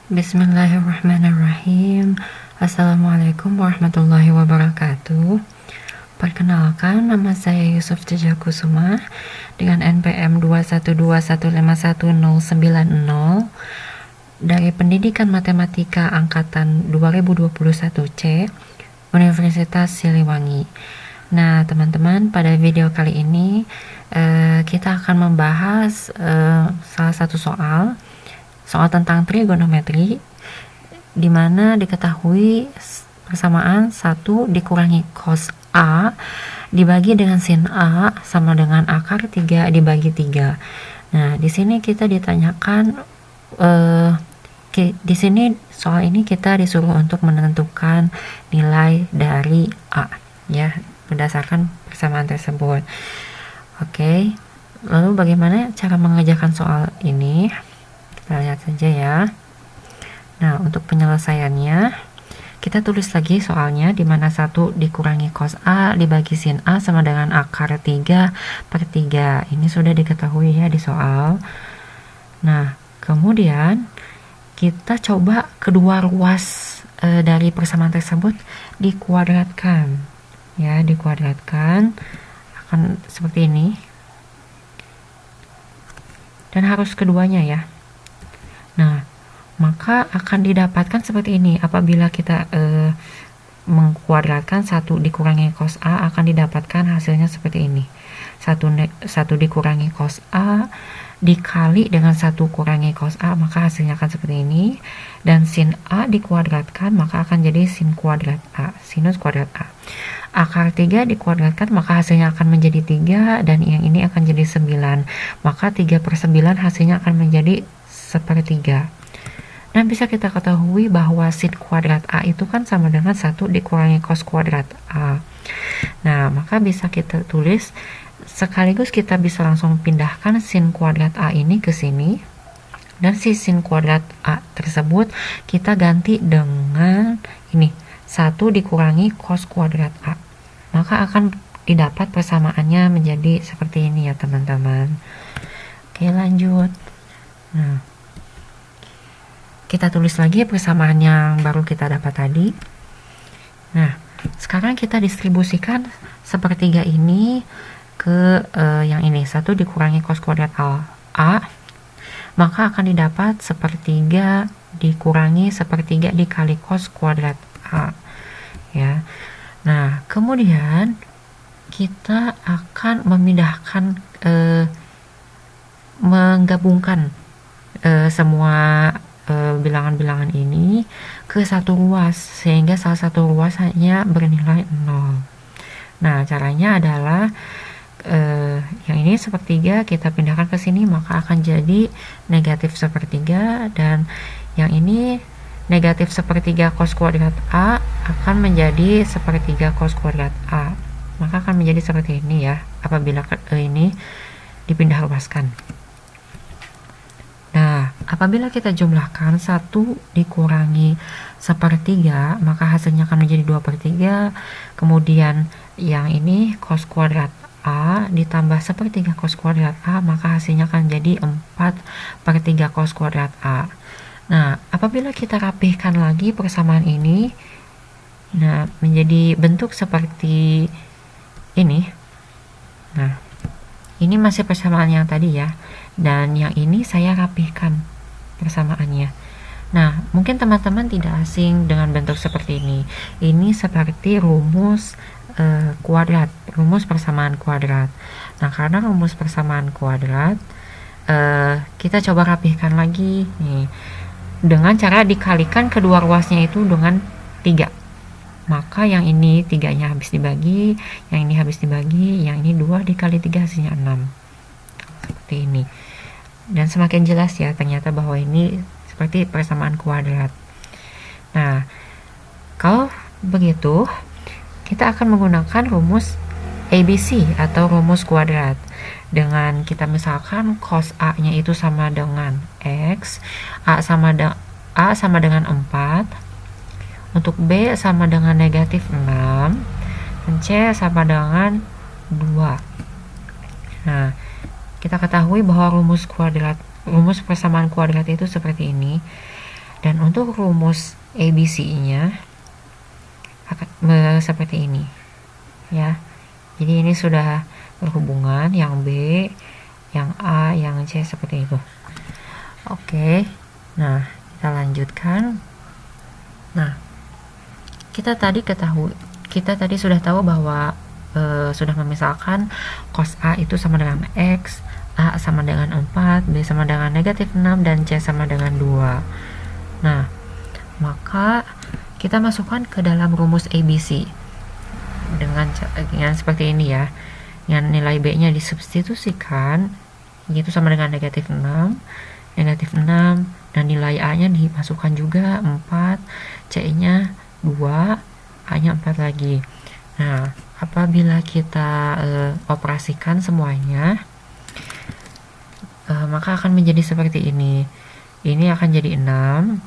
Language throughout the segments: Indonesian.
Bismillahirrahmanirrahim. Assalamualaikum warahmatullahi wabarakatuh. Perkenalkan, nama saya Yusuf Tejakusuma dengan NPM 212151090 dari Pendidikan Matematika Angkatan 2021C Universitas Siliwangi. Nah, teman-teman, pada video kali ini kita akan membahas salah satu soal tentang trigonometri, di mana diketahui persamaan 1 dikurangi cos A dibagi dengan sin A sama dengan akar 3 dibagi 3. Nah, di sini kita ditanyakan di sini soal ini kita disuruh untuk menentukan nilai dari A, ya, berdasarkan persamaan tersebut. Oke. Lalu bagaimana cara mengerjakan soal ini? Kita lihat saja ya. Nah, untuk penyelesaiannya kita tulis lagi soalnya, di mana 1 dikurangi cos A dibagi sin A sama dengan akar 3/3. Ini sudah diketahui ya di soal. Nah, kemudian kita coba kedua ruas dari persamaan tersebut dikuadratkan. Ya, dikuadratkan akan seperti ini. Dan harus keduanya ya. Nah, maka akan didapatkan seperti ini. Apabila kita mengkuadratkan 1 dikurangi cos A, akan didapatkan hasilnya seperti ini. 1 dikurangi cos A dikali dengan 1 kurangi cos A, maka hasilnya akan seperti ini. Dan sin A dikuadratkan, maka akan jadi sin kuadrat A, sinus kuadrat A. Akar 3 dikuadratkan, maka hasilnya akan menjadi 3, dan yang ini akan jadi 9. Maka 3/9 hasilnya akan menjadi 1/3. Dan bisa kita ketahui bahwa sin kuadrat A itu kan sama dengan 1 dikurangi cos kuadrat A. Nah, maka bisa kita tulis, sekaligus kita bisa langsung pindahkan sin kuadrat A ini ke sini. Dan si sin kuadrat A tersebut kita ganti dengan ini, 1 dikurangi cos kuadrat A. Maka akan didapat persamaannya menjadi seperti ini ya teman-teman. Oke, lanjut. Nah, kita tulis lagi persamaan yang baru kita dapat tadi. Nah, sekarang kita distribusikan sepertiga ini ke yang ini, 1 dikurangi cos kuadrat A, maka akan didapat sepertiga dikurangi sepertiga dikali cos kuadrat A, ya. Nah, kemudian kita akan memindahkan menggabungkan semua bilangan-bilangan ini ke satu ruas, sehingga salah satu ruas hanya bernilai 0. Nah, caranya adalah yang ini sepertiga kita pindahkan ke sini, maka akan jadi negatif sepertiga, dan yang ini negatif sepertiga cos kuadrat A akan menjadi sepertiga cos kuadrat A, maka akan menjadi seperti ini ya apabila ini dipindah ruaskan. Nah, apabila kita jumlahkan 1 dikurangi sepertiga, maka hasilnya akan menjadi 2/3. Kemudian yang ini cos kuadrat A ditambah sepertiga cos kuadrat A, maka hasilnya akan jadi 4/3 cos kuadrat A. Nah, apabila kita rapihkan lagi persamaan ini, nah, menjadi bentuk seperti ini. Nah, ini masih persamaan yang tadi ya, dan yang ini saya rapihkan persamaannya. Nah, mungkin teman-teman tidak asing dengan bentuk seperti ini. Ini seperti rumus kuadrat, rumus persamaan kuadrat. Nah, karena rumus persamaan kuadrat, kita coba rapihkan lagi nih, dengan cara dikalikan kedua ruasnya itu dengan 3. Maka yang ini 3-nya habis dibagi, yang ini habis dibagi, yang ini 2 dikali 3 hasilnya 6. Seperti ini. Dan semakin jelas ya ternyata bahwa ini seperti persamaan kuadrat. Nah, kalau begitu kita akan menggunakan rumus ABC atau rumus kuadrat. Dengan kita misalkan cos A-nya itu sama dengan X, A sama dengan 4, untuk B sama dengan negatif 6, dan C sama dengan 2. Nah, kita ketahui bahwa rumus persamaan kuadrat itu seperti ini. Dan untuk rumus ABC-nya akan seperti ini ya. Jadi ini sudah berhubungan, yang B, yang A, yang C seperti itu. Oke, nah kita lanjutkan. Nah, kita tadi sudah tahu bahwa sudah memisalkan cos A itu sama dengan X, A sama dengan 4, B sama dengan negatif 6, dan C sama dengan 2. Nah, maka kita masukkan ke dalam rumus ABC dengan seperti ini ya. Yang nilai B-nya disubstitusikan, yaitu sama dengan negatif 6, dan nilai A-nya dimasukkan juga 4, C-nya 2, A-nya 4 lagi. Nah, apabila kita operasikan semuanya, maka akan menjadi seperti ini. Ini akan jadi 6,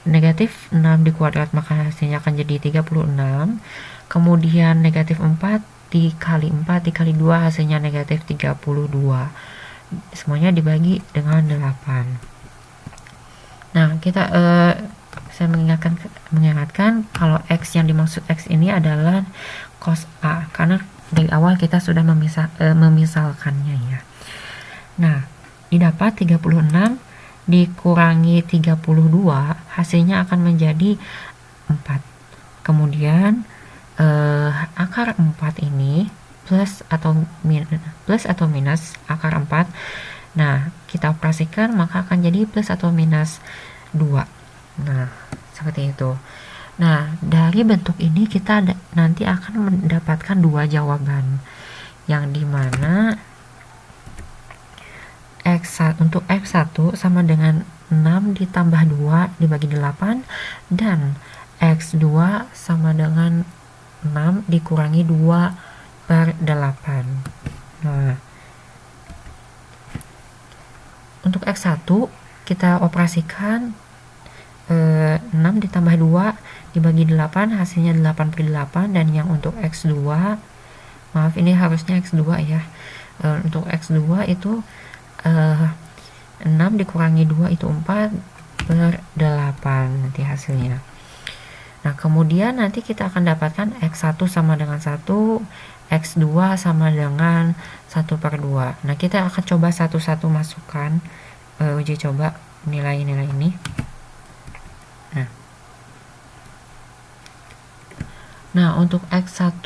negatif 6 dikuadrat maka hasilnya akan jadi 36. Kemudian negatif 4 dikali 4 dikali 2 hasilnya negatif 32. Semuanya dibagi dengan 8. Nah, saya mengingatkan kalau X yang dimaksud X ini adalah cos A, karena dari awal kita sudah memisalkannya ya. Nah, didapat 36 dikurangi 32 hasilnya akan menjadi 4. Kemudian akar 4 ini plus atau minus akar 4. Nah, kita operasikan maka akan jadi plus atau minus 2. Nah, seperti itu. Nah, dari bentuk ini kita nanti akan mendapatkan 2 jawaban, yang dimana untuk X1 sama dengan 6 ditambah 2 dibagi 8, dan X2 sama dengan 6 dikurangi 2 per 8. Nah, untuk X1 kita operasikan 6 ditambah 2 dibagi 8 hasilnya 8 per 8, dan yang untuk X2, maaf ini harusnya X2 ya, untuk X2 itu 6 dikurangi 2 itu 4 per 8 nanti hasilnya. Nah, kemudian nanti kita akan dapatkan X1 sama dengan 1, X2 sama dengan 1 per 2. Nah, kita akan coba satu-satu masukkan, uji coba nilai-nilai ini. Nah, untuk X1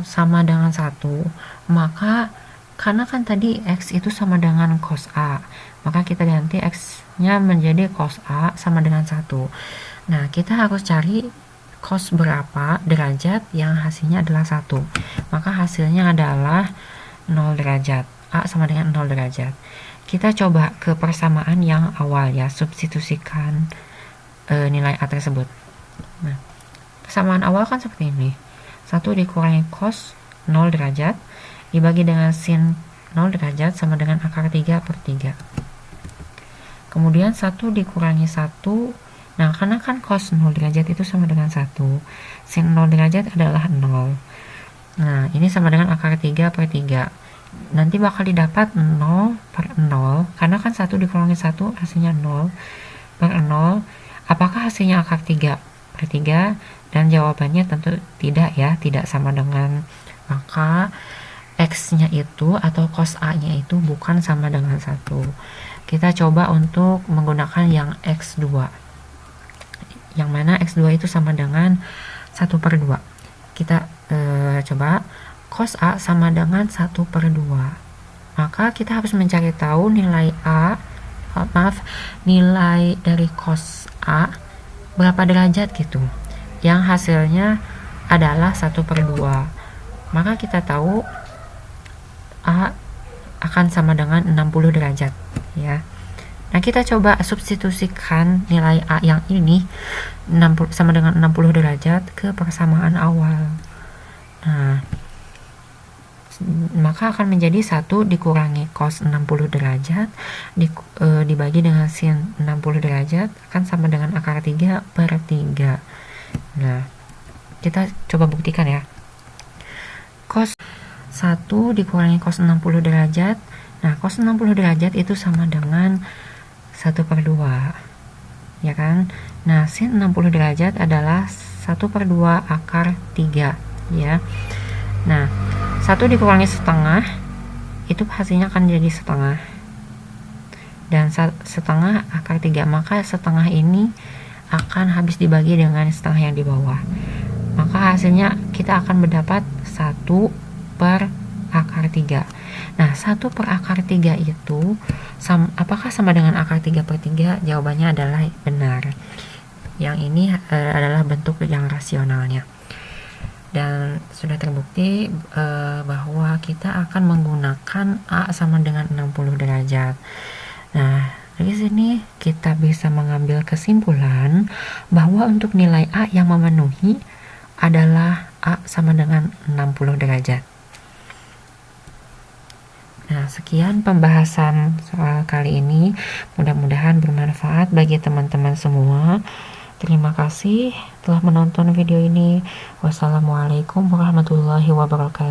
sama dengan 1, maka karena kan tadi X itu sama dengan cos A, maka kita ganti X-nya menjadi cos A sama dengan 1. Nah, kita harus cari cos berapa derajat yang hasilnya adalah 1. Maka hasilnya adalah 0 derajat. A sama dengan 0 derajat. Kita coba ke persamaan yang awal ya, substitusikan nilai A tersebut. Nah, persamaan awal kan seperti ini. 1 dikurangi cos 0 derajat dibagi dengan sin 0 derajat sama dengan akar 3 per 3. Kemudian 1 dikurangi 1. Nah, karena kan cos 0 derajat itu sama dengan 1. Sin 0 derajat adalah 0. Nah, ini sama dengan akar 3 per 3. Nanti bakal didapat 0 per 0. Karena kan 1 dikurangi 1 hasilnya 0 per 0. Apakah hasilnya akar 3 per 3? Dan jawabannya tentu tidak ya, tidak sama dengan, maka X-nya itu atau cos A-nya itu bukan sama dengan 1. Kita coba untuk menggunakan yang X2, yang mana X2 itu sama dengan 1 per 2. Kita coba cos A sama dengan 1 per 2. Maka kita harus mencari tahu nilai nilai dari cos A berapa derajat gitu, yang hasilnya adalah 1 per 2. Maka kita tahu A akan sama dengan 60 derajat ya. Nah, kita coba substitusikan nilai A yang ini sama dengan 60 derajat ke persamaan awal. Nah, maka akan menjadi 1 dikurangi cos 60 derajat dibagi dengan sin 60 derajat akan sama dengan akar 3 per 3. Nah, kita coba buktikan ya. Cos 1 dikurangi cos 60 derajat. Nah, cos 60 derajat itu sama dengan 1 per 2. ya kan. Nah, sin 60 derajat adalah 1/2 akar 3, ya. Nah, 1 dikurangi setengah, itu hasilnya akan jadi setengah. Dan setengah akar 3, maka setengah ini akan habis dibagi dengan setengah yang di bawah. Maka hasilnya kita akan mendapat 1 per akar 3. Nah, 1 per akar 3 itu apakah sama dengan akar 3/3? Jawabannya adalah benar. Yang ini adalah bentuk yang rasionalnya. Dan sudah terbukti bahwa kita akan menggunakan A sama dengan 60 derajat. Nah, dari sini kita bisa mengambil kesimpulan bahwa untuk nilai A yang memenuhi adalah A sama dengan 60 derajat. Nah, sekian pembahasan soal kali ini. Mudah-mudahan bermanfaat bagi teman-teman semua. Terima kasih telah menonton video ini. Wassalamualaikum warahmatullahi wabarakatuh.